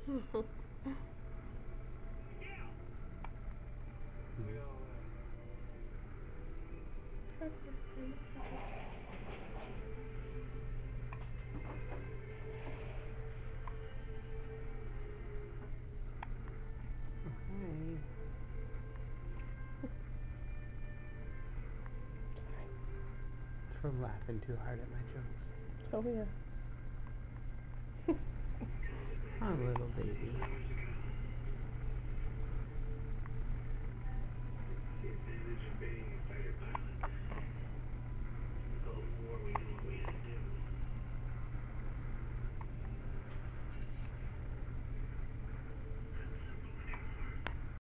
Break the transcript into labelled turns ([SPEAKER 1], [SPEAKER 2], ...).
[SPEAKER 1] Hi. It's from laughing too hard at my jokes.
[SPEAKER 2] Oh yeah.
[SPEAKER 1] Hi, little baby.